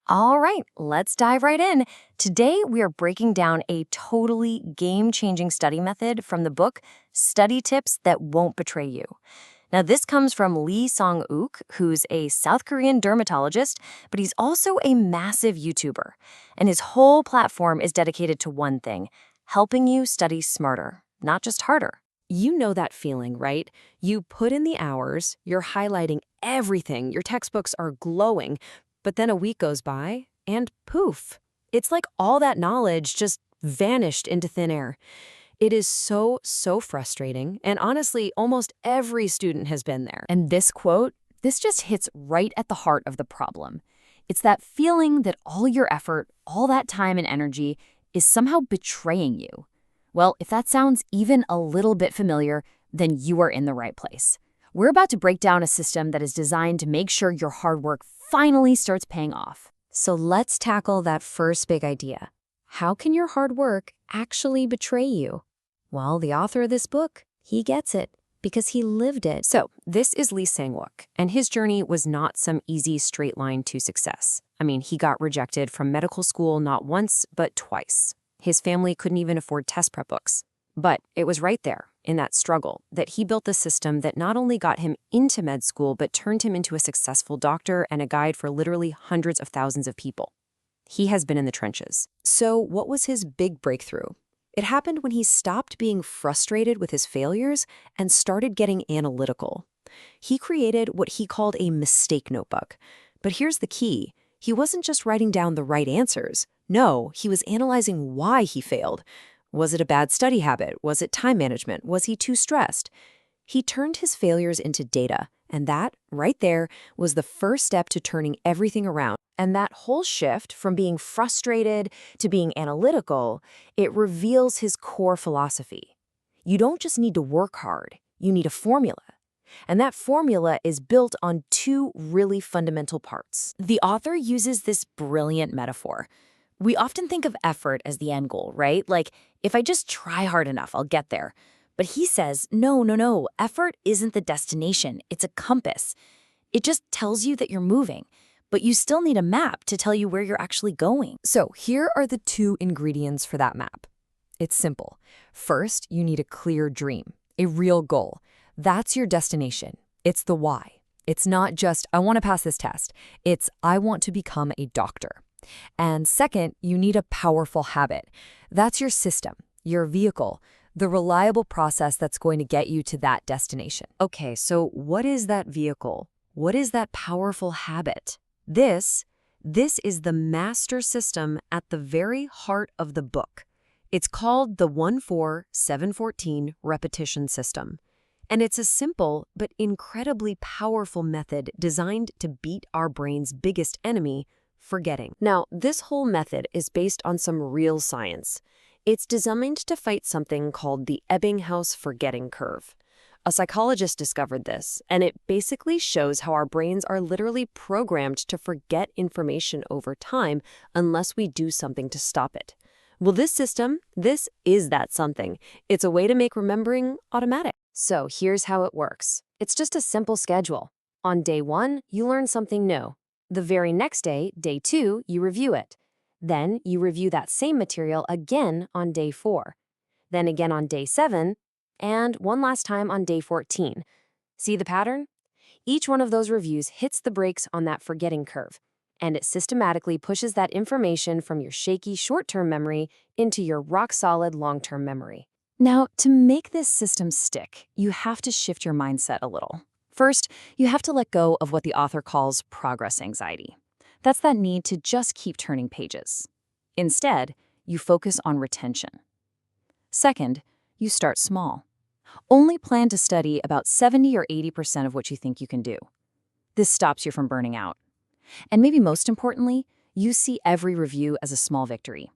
All right, let's dive right in. Today, we are breaking down a totally game-changing study method from the book Study Tips That Won't Betray You. Now, this comes from Lee Song-uk, who's a South Korean dermatologist, but he's also a massive YouTuber. And his whole platform is dedicated to one thing, helping you study smarter, not just harder. You know that feeling, right? You put in the hours, you're highlighting everything, your textbooks are glowing, but then a week goes by, and poof. It's like all that knowledge just vanished into thin air. It is so frustrating, and honestly, almost every student has been there. And this quote, this just hits right at the heart of the problem. It's that feeling that all your effort, all that time and energy is somehow betraying you. Well, if that sounds even a little bit familiar, then you are in the right place. We're about to break down a system that is designed to make sure your hard work finally starts paying off. So let's tackle that first big idea. How can your hard work actually betray you? Well, the author of this book, he gets it because he lived it. So, this is Lee Sang-wook, and his journey was not some easy straight line to success. I mean, he got rejected from medical school not once, but twice. His family couldn't even afford test prep books. But it was right there, in that struggle, that he built the system that not only got him into med school, but turned him into a successful doctor and a guide for literally hundreds of thousands of people. He has been in the trenches. So what was his big breakthrough? It happened when he stopped being frustrated with his failures and started getting analytical. He created what he called a mistake notebook. But here's the key. He wasn't just writing down the right answers. No, he was analyzing why he failed. Was it a bad study habit? Was it time management? Was he too stressed? He turned his failures into data, and that, right there, was the first step to turning everything around. And that whole shift from being frustrated to being analytical, it reveals his core philosophy. You don't just need to work hard, you need a formula. And that formula is built on two really fundamental parts. The author uses this brilliant metaphor. We often think of effort as the end goal, right? Like, if I just try hard enough, I'll get there. But he says, no, effort isn't the destination, it's a compass. It just tells you that you're moving, but you still need a map to tell you where you're actually going. So here are the two ingredients for that map. It's simple. First, you need a clear dream, a real goal. That's your destination. It's the why. It's not just, I want to pass this test. It's, I want to become a doctor. And second, you need a powerful habit. That's your system, your vehicle, the reliable process that's going to get you to that destination. Okay, so what is that vehicle? What is that powerful habit? This is the master system at the very heart of the book. It's called the 1-4-7-14 repetition system. And it's a simple but incredibly powerful method designed to beat our brain's biggest enemy, forgetting. Now, this whole method is based on some real science. It's designed to fight something called the Ebbinghaus forgetting curve. A psychologist discovered this, and it basically shows how our brains are literally programmed to forget information over time unless we do something to stop it. Well, this system, this is that something. It's a way to make remembering automatic. So here's how it works. It's just a simple schedule. On day 1, you learn something new. The very next day, day 2, you review it. Then you review that same material again on day 4. Then again on day 7, and one last time on day 14. See the pattern? Each one of those reviews hits the brakes on that forgetting curve, and it systematically pushes that information from your shaky short-term memory into your rock-solid long-term memory. Now, to make this system stick, you have to shift your mindset a little. First, you have to let go of what the author calls progress anxiety. That's that need to just keep turning pages. Instead, you focus on retention. Second, you start small. Only plan to study about 70 or 80% of what you think you can do. This stops you from burning out. And maybe most importantly, you see every review as a small victory.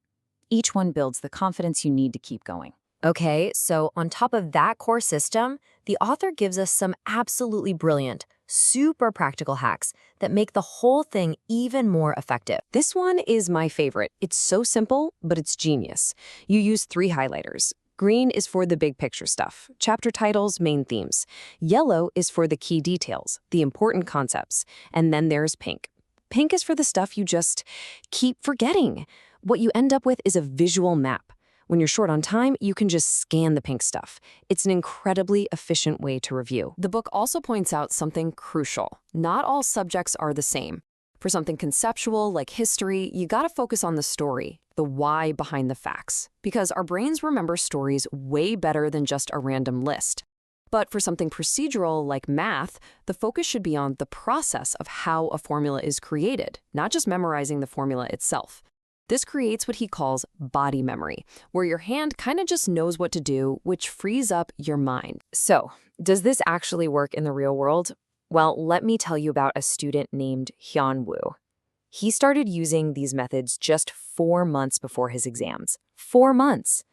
Each one builds the confidence you need to keep going. Okay, so on top of that core system, the author gives us some absolutely brilliant, super practical hacks that make the whole thing even more effective. This one is my favorite. It's so simple, but it's genius. You use 3 highlighters. Green is for the big picture stuff, chapter titles, main themes. Yellow is for the key details, the important concepts. And then there's pink. Pink is for the stuff you just keep forgetting. What you end up with is a visual map. When you're short on time, you can just scan the pink stuff. It's an incredibly efficient way to review. The book also points out something crucial. Not all subjects are the same. For something conceptual like history, you gotta focus on the story, the why behind the facts, because our brains remember stories way better than just a random list. But for something procedural like math, the focus should be on the process of how a formula is created, not just memorizing the formula itself. This creates what he calls body memory, where your hand kind of just knows what to do, which frees up your mind. So, does this actually work in the real world? Well, let me tell you about a student named Hyun Woo. He started using these methods just 4 months before his exams. 4 months!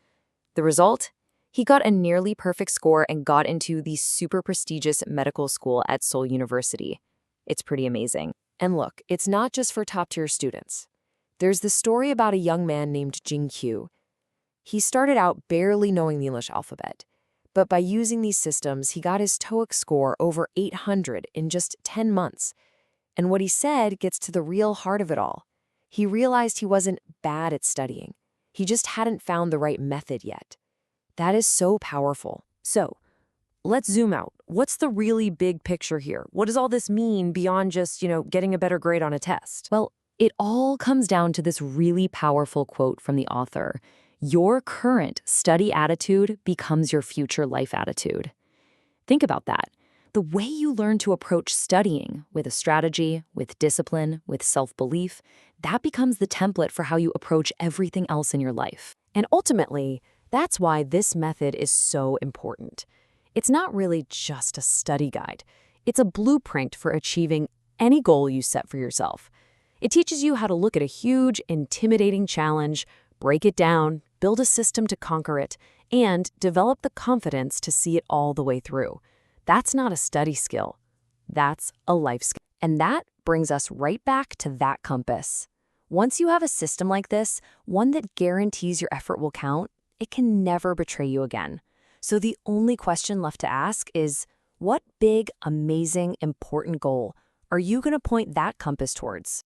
The result? He got a nearly perfect score and got into the super prestigious medical school at Seoul University. It's pretty amazing. And look, it's not just for top-tier students. There's the story about a young man named Jin Kyu. He started out barely knowing the English alphabet, but by using these systems, he got his TOEIC score over 800 in just 10 months. And what he said gets to the real heart of it all. He realized he wasn't bad at studying. He just hadn't found the right method yet. That is so powerful. So, let's zoom out. What's the really big picture here? What does all this mean beyond just, getting a better grade on a test? Well, it all comes down to this really powerful quote from the author. Your current study attitude becomes your future life attitude. Think about that. The way you learn to approach studying with a strategy, with discipline, with self-belief, that becomes the template for how you approach everything else in your life. And ultimately, that's why this method is so important. It's not really just a study guide. It's a blueprint for achieving any goal you set for yourself. It teaches you how to look at a huge, intimidating challenge, break it down, build a system to conquer it, and develop the confidence to see it all the way through. That's not a study skill. That's a life skill. And that brings us right back to that compass. Once you have a system like this, one that guarantees your effort will count, it can never betray you again. So the only question left to ask is, what big, amazing, important goal are you going to point that compass towards?